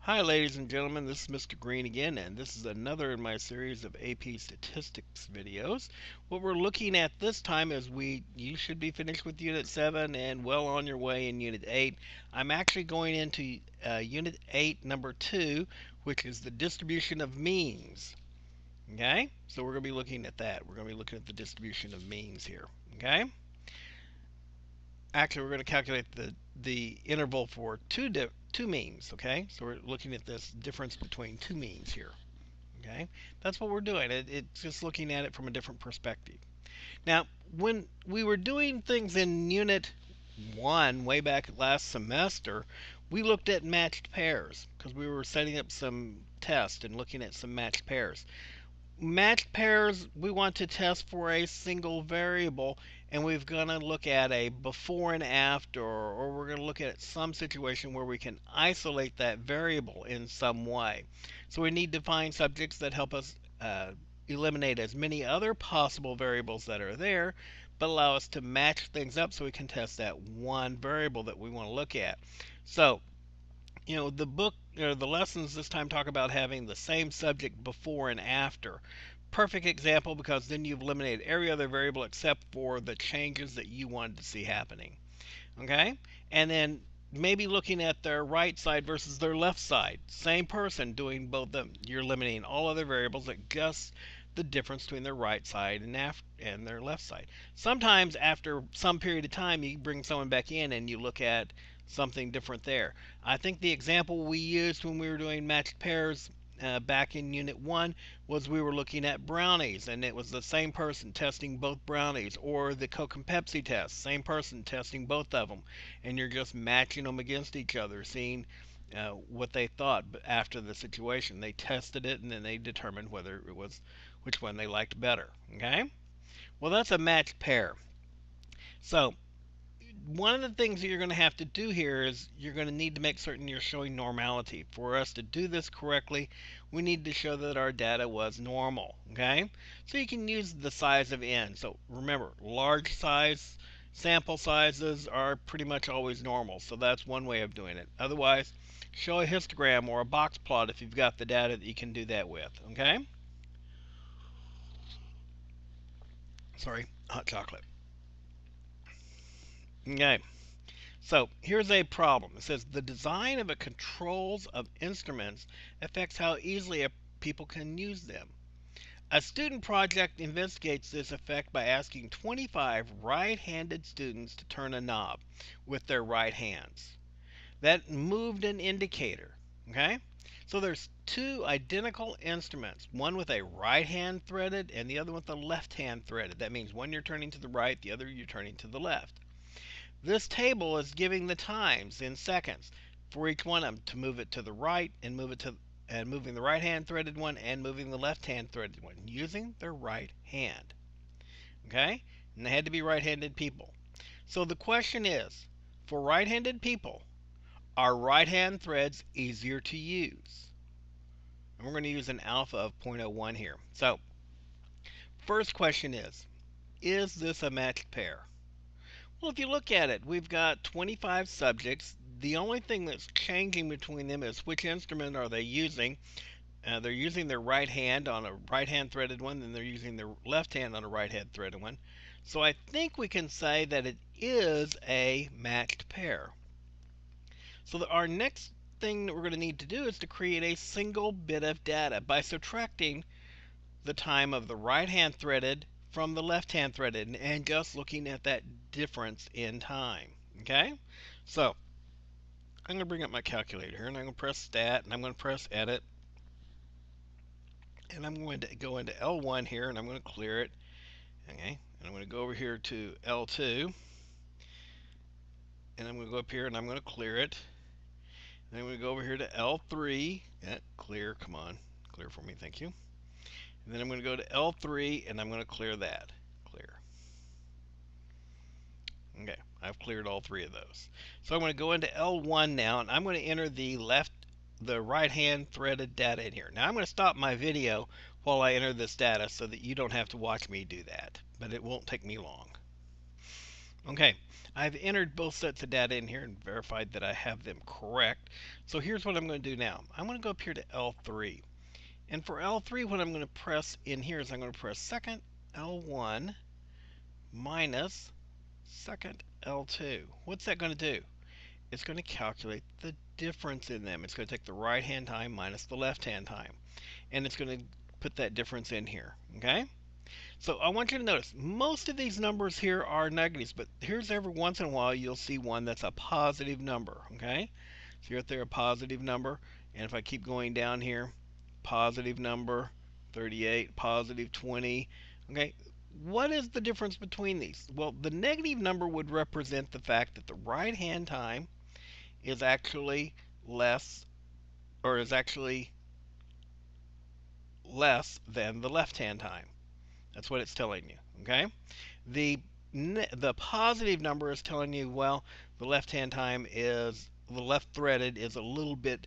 Hi ladies and gentlemen, this is Mr. Green again, and this is another in my series of AP Statistics videos. What we're looking at this time is you should be finished with Unit 7 and well on your way in Unit 8. I'm actually going into Unit 8 number 2, which is the distribution of means. Okay, so we're going to be looking at that. We're going to be looking at the distribution of means here. Okay, actually we're going to calculate the interval for two means. Okay, so we're looking at this difference between two means here. Okay, that's what we're doing. It's just looking at it from a different perspective. Now, when we were doing things in Unit 1 way back last semester, we looked at matched pairs because we were setting up some tests and looking at some matched pairs. Matched pairs, we want to test for a single variable, and we're going to look at a before and after, or we're going to look at some situation where we can isolate that variable in some way. So we need to find subjects that help us eliminate as many other possible variables that are there, but allow us to match things up so we can test that one variable that we want to look at. So the book, the lessons this time talk about having the same subject before and after. Perfect example because then you've eliminated every other variable except for the changes that you wanted to see happening. Okay? And then maybe looking at their right side versus their left side. Same person doing both of them. You're eliminating all other variables that just the difference between their right side and their left side. Sometimes after some period of time you bring someone back in and you look at something different there. I think the example we used when we were doing matched pairs back in Unit 1 was we were looking at brownies, and it was the same person testing both brownies, or the Coke and Pepsi test, same person testing both of them, and you're just matching them against each other, seeing what they thought after the situation. They tested it, and then they determined whether it was which one they liked better. Okay? Well, that's a matched pair. So one of the things that you're going to have to do here is you're going to need to make certain you're showing normality. For us to do this correctly, we need to show that our data was normal. Okay? So you can use the size of n. So remember, large size sample sizes are pretty much always normal. So that's one way of doing it. Otherwise, show a histogram or a box plot if you've got the data that you can do that with. Okay? Sorry, hot chocolate. Okay. So here's a problem. It says the design of a controls of instruments affects how easily people can use them. A student project investigates this effect by asking 25 right-handed students to turn a knob with their right hands. That moved an indicator. Okay? So there's two identical instruments, one with a right hand threaded and the other with a left hand threaded. That means one you're turning to the right, the other you're turning to the left. This table is giving the times in seconds for each one of them to move it to the right and moving the right hand threaded one and moving the left hand threaded one using their right hand. Okay? And they had to be right-handed people. So the question is, for right-handed people, are right-hand threads easier to use? And we're going to use an alpha of 0.01 here. So, first question is this a matched pair? Well, if you look at it, we've got 25 subjects. The only thing that's changing between them is which instrument are they using. They're using their right hand on a right hand threaded one, and they're using their left hand on a right hand threaded one. So I think we can say that it is a matched pair. So our next thing that we're going to need to do is to create a single bit of data by subtracting the time of the right hand threaded from the left hand threaded and just looking at that difference in time. Okay? So I'm going to bring up my calculator here, and I'm going to press stat, and I'm going to press edit, and I'm going to go into L1 here, and I'm going to clear it. Okay? And I'm going to go over here to L2, and I'm going to go up here and I'm going to clear it. And I'm going to go over here to L3. Clear, come on, clear for me, thank you. And then I'm going to go to L3 and I'm going to clear that. Clear. Okay, I've cleared all three of those. So I'm going to go into L1 now, and I'm going to enter the right hand threaded data in here. Now I'm going to stop my video while I enter this data so that you don't have to watch me do that, but it won't take me long. Okay, I've entered both sets of data in here and verified that I have them correct. So here's what I'm going to do now. I'm going to go up here to L3. And for L3, what I'm going to press in here is I'm going to press second L1 minus second L2. What's that going to do? It's going to calculate the difference in them. It's going to take the right hand time minus the left hand time. And it's going to put that difference in here. Okay? So I want you to notice most of these numbers here are negatives, but here's every once in a while you'll see one that's a positive number. Okay? So here they're a positive number. And if I keep going down here, positive number, 38, positive 20. Okay, what is the difference between these? Well, the negative number would represent the fact that the right hand time is actually less, or is actually less than the left hand time. That's what it's telling you. Okay, the positive number is telling you, well, the left hand time is, the left threaded is a little bit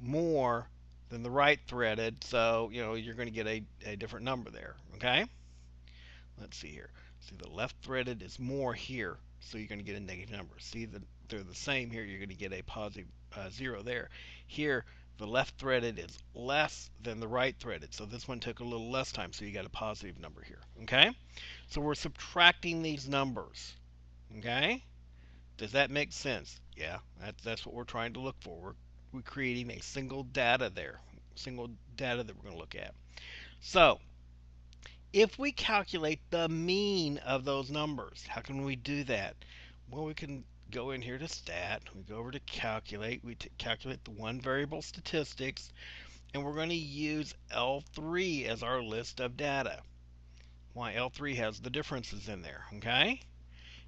more than the right threaded, so you're going to get a different number there. Okay, let's see here. See, the left threaded is more here, so you're going to get a negative number. See, they're the same here, you're going to get a positive 0 there. Here, the left threaded is less than the right threaded, so this one took a little less time, so you got a positive number here. Okay, so we're subtracting these numbers. Okay, does that make sense? Yeah, that's what we're trying to look for. We're creating a single data there, single data that we're going to look at. So if we calculate the mean of those numbers, how can we do that? Well, we can go in here to stat, we go over to calculate, we calculate the one variable statistics, and we're going to use L3 as our list of data. Why? L3 has the differences in there. Okay,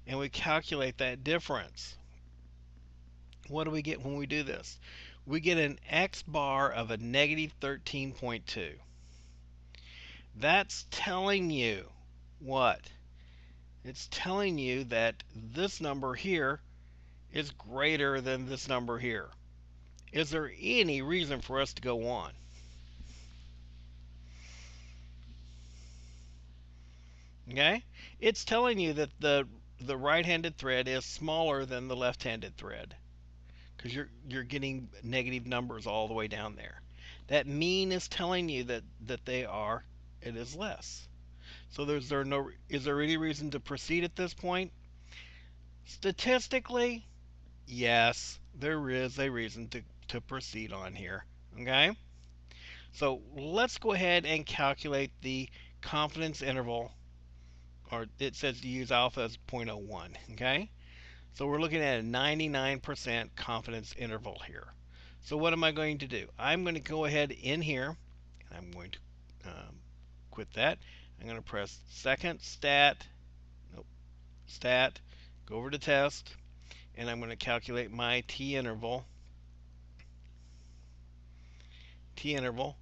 and we calculate that difference. What do we get when we do this? We get an x bar of a negative 13.2. That's telling you what? It's telling you that this number here is greater than this number here. Is there any reason for us to go on? Okay? It's telling you that the right-handed thread is smaller than the left-handed thread, because you're getting negative numbers all the way down there. That mean is telling you that it is less. So is there any reason to proceed at this point? Statistically, yes, there is a reason to proceed on here. Okay? So let's go ahead and calculate the confidence interval, or it says to use alpha as 0.01. Okay? So we're looking at a 99% confidence interval here. So what am I going to do? I'm going to go ahead in here, and I'm going to quit that. I'm going to press second stat, nope, stat, go over to test, and I'm going to calculate my t interval, t interval,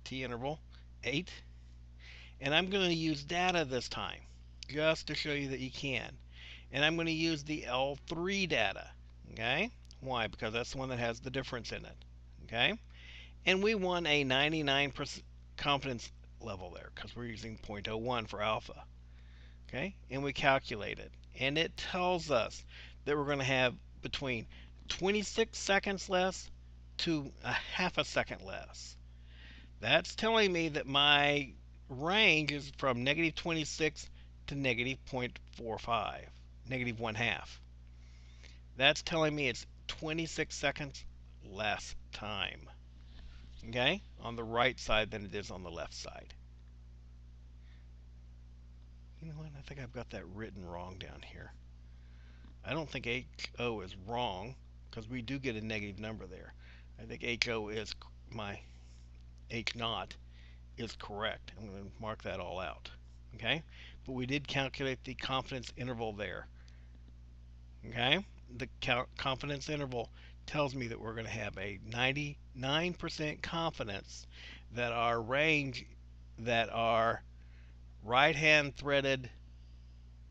t interval 8, and I'm going to use data this time just to show you that you can. And I'm going to use the L3 data. Okay? Why? Because that's the one that has the difference in it. Okay? And we want a 99% confidence level there because we're using 0.01 for alpha. Okay? And we calculate it. And it tells us that we're going to have between 26 seconds less to a half a second less. That's telling me that my range is from negative 26 to negative 0.45, negative 1/2. That's telling me it's 26 seconds less time, okay, on the right side than it is on the left side. You know what? I think I've got that written wrong down here. I don't think HO is wrong because we do get a negative number there. I think HO is my H naught is correct. I'm going to mark that all out. Okay? But we did calculate the confidence interval there. Okay? The confidence interval tells me that we're going to have a 99% confidence that our range, that our right hand threaded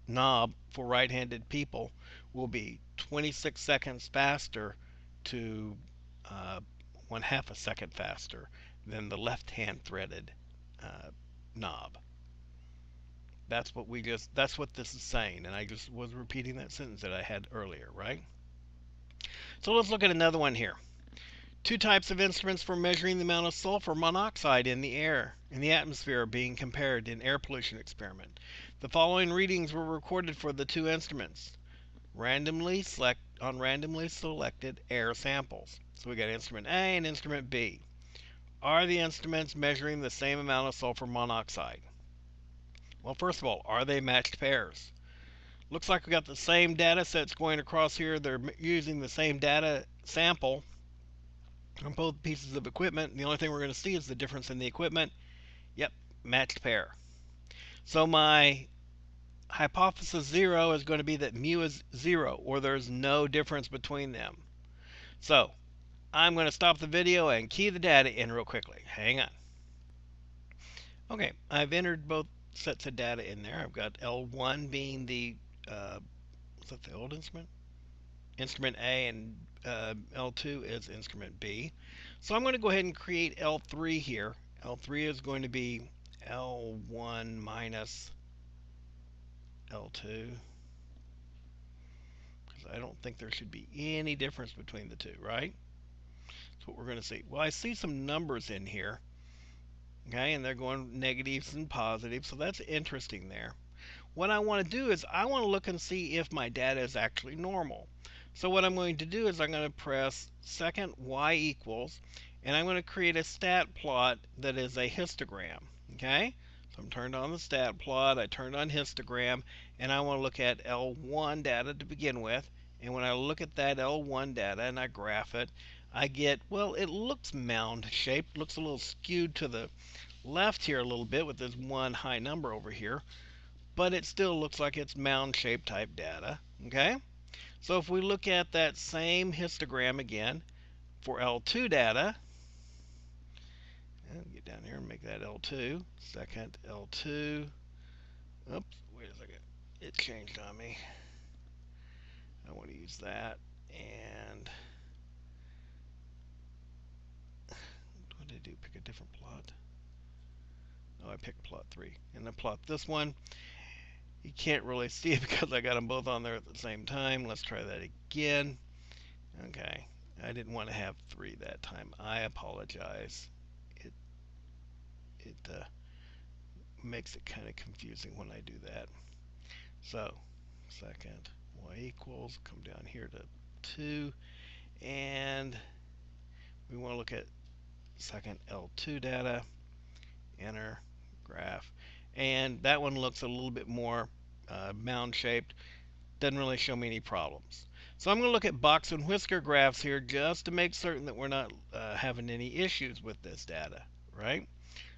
knob for right-handed people will be 26 seconds faster to 1/2 a second faster than the left hand threaded knob. That's what this is saying, and I just was repeating that sentence that I had earlier, right? So let's look at another one here. Two types of instruments for measuring the amount of sulfur monoxide in the atmosphere are being compared in air pollution experiment. The following readings were recorded for the two instruments on randomly selected air samples. So we got instrument A and instrument B. Are the instruments measuring the same amount of sulfur monoxide? Well, first of all, are they matched pairs? Looks like we got the same data sets going across here. They're using the same data sample on both pieces of equipment. The only thing we're going to see is the difference in the equipment. Yep, matched pair. So my hypothesis 0 is going to be that mu is 0, or there's no difference between them. So I'm going to stop the video and key the data in real quickly. Hang on. Okay, I've entered both sets of data in there. I've got L1 being the, was that the old instrument? Instrument A, and L2 is instrument B. So I'm going to go ahead and create L3 here. L3 is going to be L1 minus L2, because I don't think there should be any difference between the two, right? That's what we're going to see. Well, I see some numbers in here, okay, and they're going negatives and positives, so that's interesting there. What I want to do is I want to look and see if my data is actually normal. So what I'm going to do is I'm going to press second y equals, and I'm going to create a stat plot that is a histogram. Okay, so I'm turned on the stat plot, I turned on histogram, and I want to look at L1 data to begin with. And when I look at that L1 data and I graph it, I get, well, it looks mound shaped, looks a little skewed to the left here a little bit with this one high number over here, but it still looks like it's mound shaped type data. Okay, so if we look at that same histogram again for L2 data, and get down here and make that L2, second L2, oops, wait a second, it changed on me. I want to use that, and what did I do, pick a different plot? Oh, I picked plot 3, and I plot this one. You can't really see it because I got them both on there at the same time. Let's try that again. Okay, I didn't want to have 3 that time. I apologize. It makes it kind of confusing when I do that. So, second y equals, come down here to 2, and we want to look at second L2 data, enter, graph, and that one looks a little bit more mound shaped. Doesn't really show me any problems. So I'm going to look at box and whisker graphs here just to make certain that we're not having any issues with this data, right?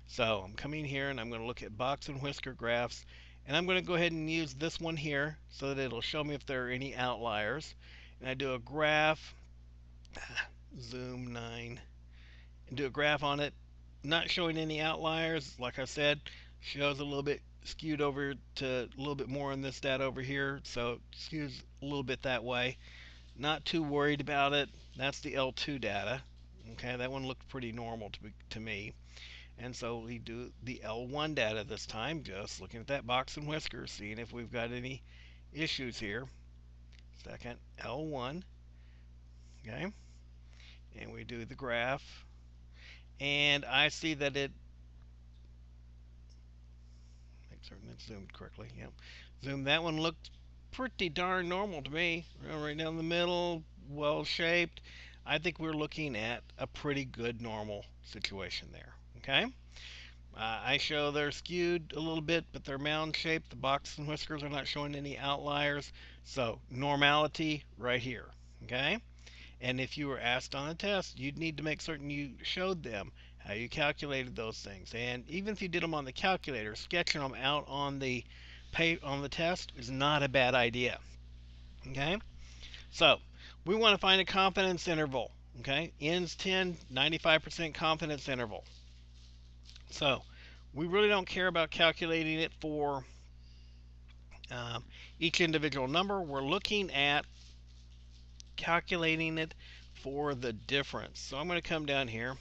So I'm coming here and I'm going to look at box and whisker graphs, and I'm going to go ahead and use this one here so that it'll show me if there are any outliers. And I do a graph, zoom 9, and do a graph on it, not showing any outliers. Like I said, shows a little bit skewed over to a little bit more in this data over here, so it skews a little bit that way. Not too worried about it. That's the L2 data. Okay, that one looked pretty normal to me. And so we do the L1 data this time, just looking at that box and whisker, seeing if we've got any issues here. Second L1, okay, and we do the graph, and I see that it, make certain it's zoomed correctly. Yep, zoom. That one looked pretty darn normal to me, right down the middle, well shaped. I think we're looking at a pretty good normal situation there. Okay. I show they're skewed a little bit, but they're mound shaped. The box and whiskers are not showing any outliers. So normality right here. Okay. And if you were asked on a test, you'd need to make certain you showed them how you calculated those things. And even if you did them on the calculator, sketching them out on the test is not a bad idea. Okay. So we want to find a confidence interval. Okay. N's 10, 95% confidence interval. So we really don't care about calculating it for each individual number. We're looking at calculating it for the difference. So I'm going to come down here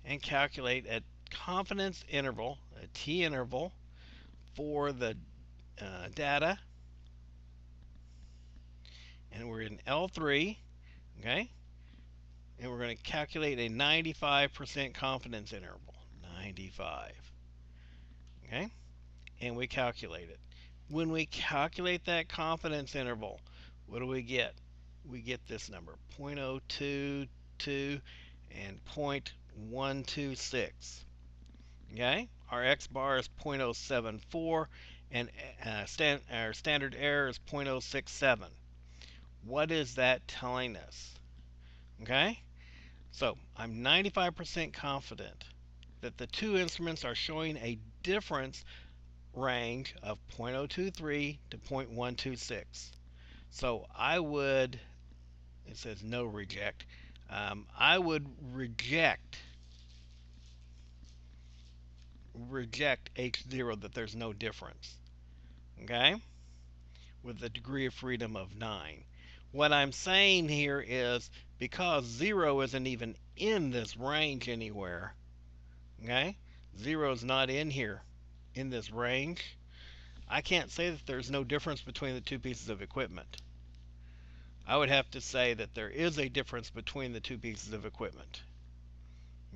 and calculate a confidence interval, a T interval, for the data, and we're in L3, okay? And we're going to calculate a 95% confidence interval. 95, okay? And we calculate it. When we calculate that confidence interval, what do we get? We get this number, 0.022 and 0.126. Okay? Our x bar is 0.074 and our standard error is 0.067. What is that telling us? Okay? So I'm 95% confident that the two instruments are showing a difference range of 0.023 to 0.126. So I would, it says no reject, I would reject H0, that there's no difference, okay, with a degree of freedom of 9. What I'm saying here is because 0 isn't even in this range anywhere, okay, 0 is not in here in this range, I can't say that there's no difference between the two pieces of equipment. I would have to say that there is a difference between the two pieces of equipment.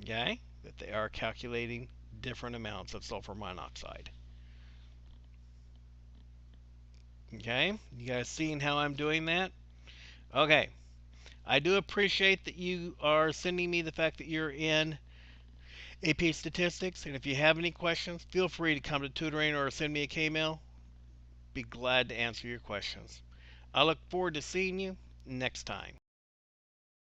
Okay? That they are calculating different amounts of sulfur monoxide. Okay? You guys seeing how I'm doing that? Okay. I do appreciate that you are sending me the fact that you're in AP Statistics. And if you have any questions, feel free to come to tutoring or send me a K-mail. Be glad to answer your questions. I look forward to seeing you next time.